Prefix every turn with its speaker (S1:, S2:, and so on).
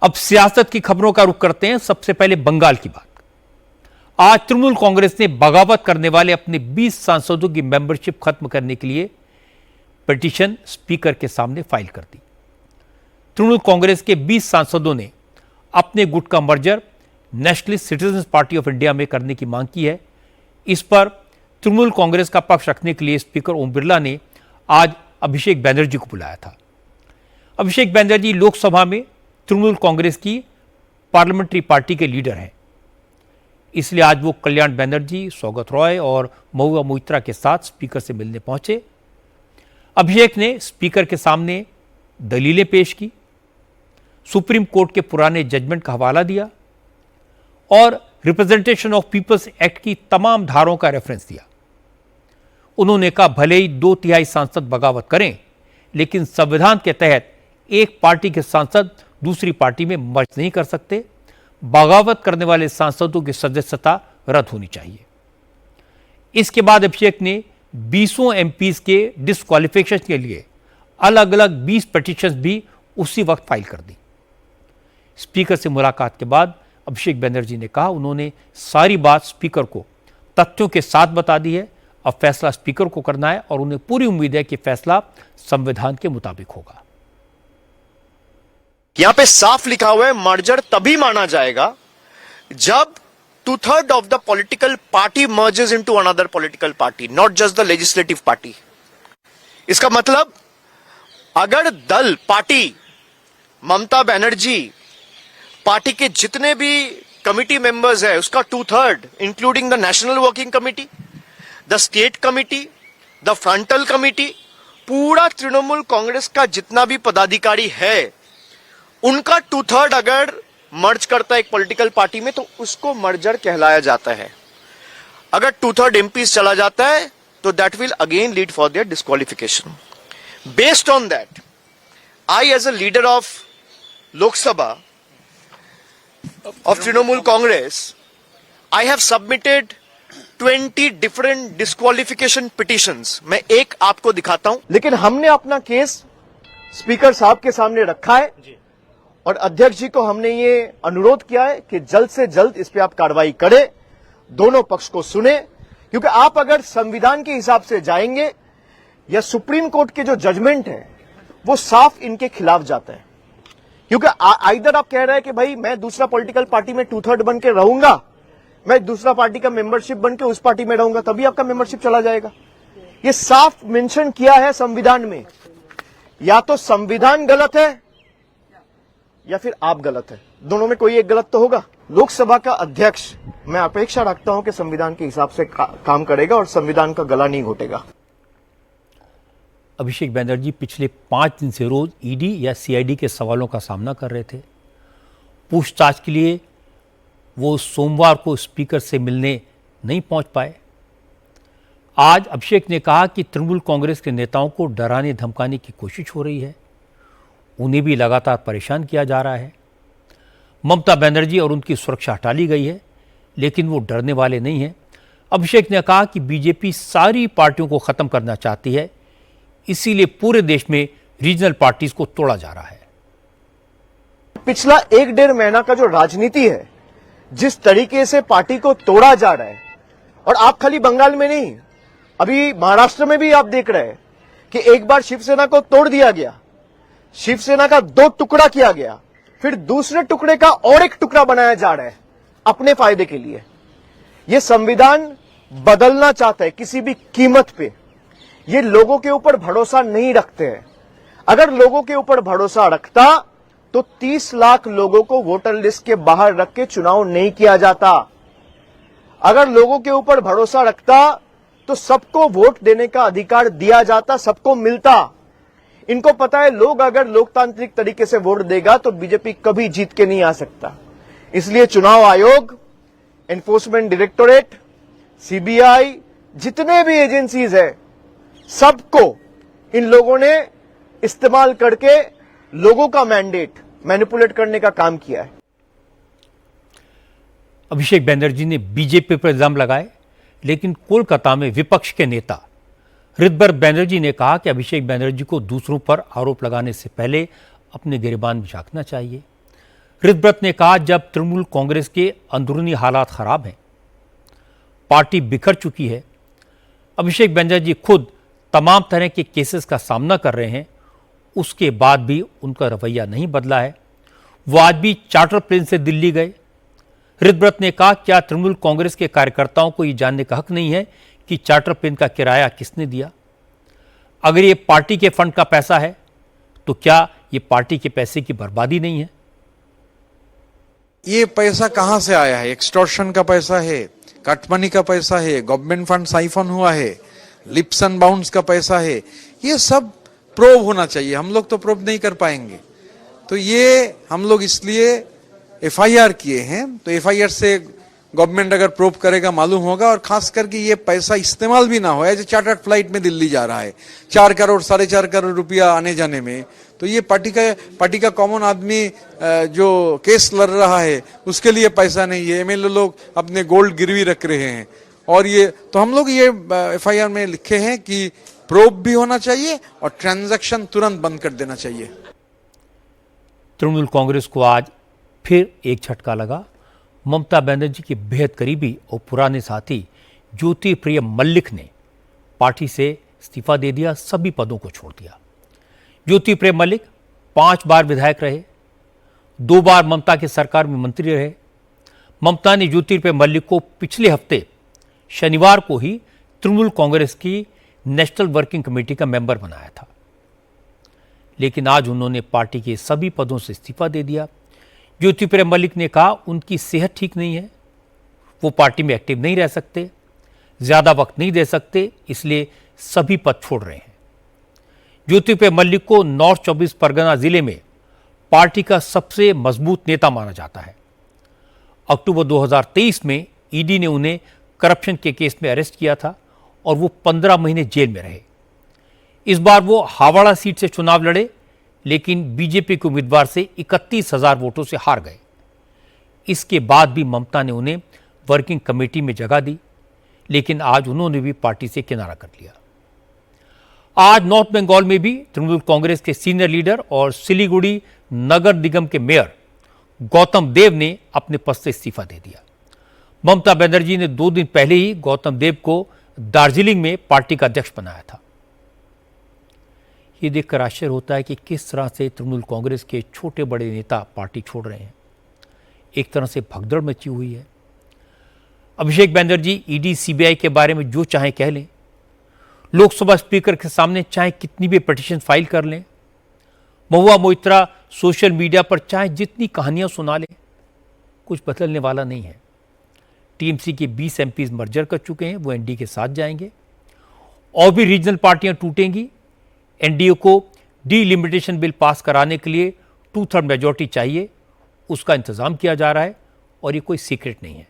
S1: अब सियासत की खबरों का रुख करते हैं। सबसे पहले बंगाल की बात। आज तृणमूल कांग्रेस ने बगावत करने वाले अपने 20 सांसदों की मेंबरशिप खत्म करने के लिए पिटीशन स्पीकर के सामने फाइल कर दी। तृणमूल कांग्रेस के 20 सांसदों ने अपने गुट का merger nationalist citizens party of India में करने की मांग की है। इस पर तृणमूल कांग्रेस का पक्ष रखने के लिए स्पीकर ओम बिरला ने आज अभिषेक बैनर्जी को बुलाया था। अभिषेक बैनर्जी लोकसभा में तृणमूल कांग्रेस की पार्लियामेंट्री पार्टी के लीडर हैं, इसलिए आज वो कल्याण बनर्जी, सौगत रॉय और महुआ मोइत्रा के साथ स्पीकर से मिलने पहुंचे। अभिषेक ने स्पीकर के सामने दलीलें पेश की, सुप्रीम कोर्ट के पुराने जजमेंट का हवाला दिया और रिप्रेजेंटेशन ऑफ पीपल्स एक्ट की तमाम धाराओं का रेफरेंस दिया। उन्होंने कहा भले ही 2/3 सांसद बगावत करें, लेकिन संविधान के तहत एक पार्टी के सांसद दूसरी पार्टी में मर्ज नहीं कर सकते। बगावत करने वाले सांसदों की सदस्यता रद्द होनी चाहिए। इसके बाद अभिषेक ने 20 एमपीज के डिस्क्वालिफिकेशन के लिए अलग अलग 20 पिटीशंस भी उसी वक्त फाइल कर दी। स्पीकर से मुलाकात के बाद अभिषेक बनर्जी ने कहा उन्होंने सारी बात स्पीकर को तथ्यों के साथ बता दी है। अब फैसला स्पीकर को करना है और उन्हें पूरी उम्मीद है कि फैसला संविधान के मुताबिक होगा।
S2: यहां पे साफ लिखा हुआ है मर्जर तभी माना जाएगा जब 2/3 of the political party merges into another political party, not just the legislative party. इसका मतलब अगर दल, पार्टी, ममता बनर्जी, पार्टी के जितने भी कमिटी मेंबर्स है उसका 2/3 including the national working committee, the state committee, the frontal committee, पूरा तृणमूल कांग्रेस का जितना भी पदाधिकारी है उनका 2/3 अगर मर्ज करता है एक पॉलिटिकल पार्टी में तो उसको मर्जर कहलाया जाता है। अगर 2/3 एमपीज चला जाता है तो that will again lead for their disqualification. Based on that, I as a leader of Lok Sabha of Trinamool Congress, I have submitted 20 different disqualification petitions. मैं एक आपको दिखाता हूं, लेकिन हमने अपना केस स्पीकर साहब के सामने रखा है और अध्यक्ष जी को हमने ये अनुरोध किया है कि जल्द से जल्द इस पे आप कार्रवाई करें, दोनों पक्ष को सुने, क्योंकि आप अगर संविधान के हिसाब से जाएंगे या सुप्रीम कोर्ट के जो जजमेंट है वो साफ इनके खिलाफ जाता है। क्योंकि आइदर आप कह रहे हैं कि भाई मैं दूसरा पॉलिटिकल पार्टी में 2/3 बन के रहूंगा, मैं दूसरा पार्टी का मेंबरशिप बन के उस पार्टी में रहूंगा, तभी आपका मेंबरशिप चला जाएगा। ये साफ मेंशन किया है संविधान में। या तो संविधान गलत है या फिर आप गलत है, दोनों में कोई एक गलत तो होगा। लोकसभा का अध्यक्ष मैं अपेक्षा रखता हूं कि संविधान के हिसाब से काम करेगा और संविधान का गला नहीं घोटेगा।
S1: अभिषेक बनर्जी पिछले 5 दिन से रोज ईडी या सीआईडी के सवालों का सामना कर रहे थे। पूछताछ के लिए वो सोमवार को स्पीकर से मिलने नहीं पहुंच पाए। आज अभिषेक ने कहा कि तृणमूल कांग्रेस के नेताओं को डराने धमकाने की कोशिश हो रही है, उन्हें भी लगातार परेशान किया जा रहा है। ममता बनर्जी और उनकी सुरक्षा हटा ली गई है, लेकिन वो डरने वाले नहीं हैं। अभिषेक ने कहा कि बीजेपी सारी पार्टियों को खत्म करना चाहती है, इसीलिए पूरे देश में रीजनल पार्टीज को तोड़ा जा रहा है।
S2: पिछला 1-1.5 महीना का जो राजनीति है, जिस तरीके से पार्टी को तोड़ा जा रहा है, और आप खाली बंगाल में नहीं, अभी महाराष्ट्र में भी आप देख रहे हैं कि एक बार शिवसेना को तोड़ दिया गया, शिवसेना का 2 टुकड़ा किया गया, फिर दूसरे टुकड़े का और एक टुकड़ा बनाया जा रहा है अपने फायदे के लिए। यह संविधान बदलना चाहता है किसी भी कीमत पे। ये लोगों के ऊपर भरोसा नहीं रखते हैं। अगर लोगों के ऊपर भरोसा रखता तो 30 लाख लोगों को वोटर लिस्ट के बाहर रख के चुनाव नहीं किया जाता। अगर लोगों के ऊपर भरोसा रखता तो सबको वोट देने का अधिकार दिया जाता, सबको मिलता। इनको पता है लोग अगर लोकतांत्रिक तरीके से वोट देगा तो बीजेपी कभी जीत के नहीं आ सकता। इसलिए चुनाव आयोग, एनफोर्समेंट डायरेक्टोरेट, सीबीआई, जितने भी एजेंसीज है, सबको इन लोगों ने इस्तेमाल करके लोगों का मैंडेट मैनिपुलेट करने का काम किया है।
S1: अभिषेक बनर्जी ने बीजेपी पर इल्जाम लगाए, लेकिन कोलकाता में विपक्ष के नेता ऋतबर बनर्जी ने कहा कि अभिषेक बनर्जी को दूसरों पर आरोप लगाने से पहले अपने गिरबान में झांकना चाहिए। ऋतव्रत ने कहा, जब तृणमूल कांग्रेस के अंदरूनी हालात खराब हैं, पार्टी बिखर चुकी है, अभिषेक बनर्जी खुद तमाम तरह के केसेस का सामना कर रहे हैं, उसके बाद भी उनका रवैया नहीं बदला है। वो आज भी चार्टर प्लेन से दिल्ली गए। ऋतव्रत ने कहा, क्या तृणमूल कांग्रेस के कार्यकर्ताओं को ये जानने का हक नहीं है कि चार्टर प्लेन का किराया किसने दिया? अगर ये पार्टी के फंड का पैसा है तो क्या ये पार्टी के पैसे की बर्बादी नहीं है?
S3: ये पैसा कहां से आया है? एक्सटॉर्शन का पैसा है, कटमनी का पैसा है, गवर्नमेंट फंड साइफन हुआ है, लिप्स एंड बाउंड्स का पैसा है। ये सब प्रूव होना चाहिए। हम लोग तो प्रूव नहीं कर पाएंगे, तो ये हम लोग इसलिए एफआईआर किए हैं। तो एफआईआर से गवर्नमेंट अगर प्रूव करेगा मालूम होगा, और खास करके ये पैसा इस्तेमाल भी ना हो। एज चार्टर्ड फ्लाइट में दिल्ली जा रहा है 4 करोड़ 4.5 करोड़ रुपया आने जाने में, तो ये पार्टी का कॉमन आदमी जो केस लड़ रहा है उसके लिए पैसा नहीं है। एमएलए लोग अपने गोल्ड गिरवी रख रहे हैं, और ये तो हम लोग ये एफआईआर में लिखे हैं कि प्रूफ भी होना चाहिए और ट्रांजैक्शन तुरंत बंद कर देना चाहिए।
S1: तृणमूल कांग्रेस को आज फिर एक झटका लगा। ममता बनर्जी के बेहद करीबी और पुराने साथी ज्योतिप्रिय मल्लिक ने पार्टी से इस्तीफा दे दिया, सभी पदों को छोड़ दिया। ज्योतिप्रिय मल्लिक 5 बार विधायक रहे, 2 बार ममता की सरकार में मंत्री रहे। ममता ने ज्योतिप्रिय मल्लिक को पिछले हफ्ते शनिवार को ही तृणमूल कांग्रेस की नेशनल वर्किंग कमेटी का मेंबर बनाया था, लेकिन आज उन्होंने पार्टी के सभी पदों से इस्तीफा दे दिया। ज्योतिप्रिय मल्लिक ने कहा, उनकी सेहत ठीक नहीं है, वो पार्टी में एक्टिव नहीं रह सकते, ज्यादा वक्त नहीं दे सकते, इसलिए सभी पद छोड़ रहे हैं। ज्योतिप्रिय मल्लिक को नॉर्थ 24 परगना जिले में पार्टी का सबसे मजबूत नेता माना जाता है। अक्टूबर 2023 में ईडी ने उन्हें करप्शन के केस में अरेस्ट किया था और वो 15 महीने जेल में रहे। इस बार वो हावड़ा सीट से चुनाव लड़े, लेकिन बीजेपी के उम्मीदवार से 31,000 वोटों से हार गए। इसके बाद भी ममता ने उन्हें वर्किंग कमेटी में जगह दी, लेकिन आज उन्होंने भी पार्टी से किनारा कर लिया। आज नॉर्थ बंगाल में भी तृणमूल कांग्रेस के सीनियर लीडर और सिलीगुड़ी नगर निगम के मेयर गौतम देव ने अपने पद से इस्तीफा दे दिया। ममता बनर्जी ने 2 दिन पहले ही गौतम देव को दार्जिलिंग में पार्टी का अध्यक्ष बनाया था। ये देखकर आश्चर्य होता है कि किस तरह से तृणमूल कांग्रेस के छोटे बड़े नेता पार्टी छोड़ रहे हैं। एक तरह से भगदड़ मची हुई है। अभिषेक बनर्जी ईडी सीबीआई के बारे में जो चाहे कह लें, लोकसभा स्पीकर के सामने चाहे कितनी भी पिटीशन फाइल कर लें, महुआ मोइत्रा सोशल मीडिया पर चाहे जितनी कहानियां सुना लें, कुछ बदलने वाला नहीं है। टीएमसी के 20 एमपीज मर्जर कर चुके हैं, वो एनडीए के साथ जाएंगे। और भी रीजनल पार्टियां टूटेंगी। एनडीए को डीलिमिटेशन बिल पास कराने के लिए 2/3 मेजॉरिटी चाहिए, उसका इंतजाम किया जा रहा है और ये कोई सीक्रेट नहीं है।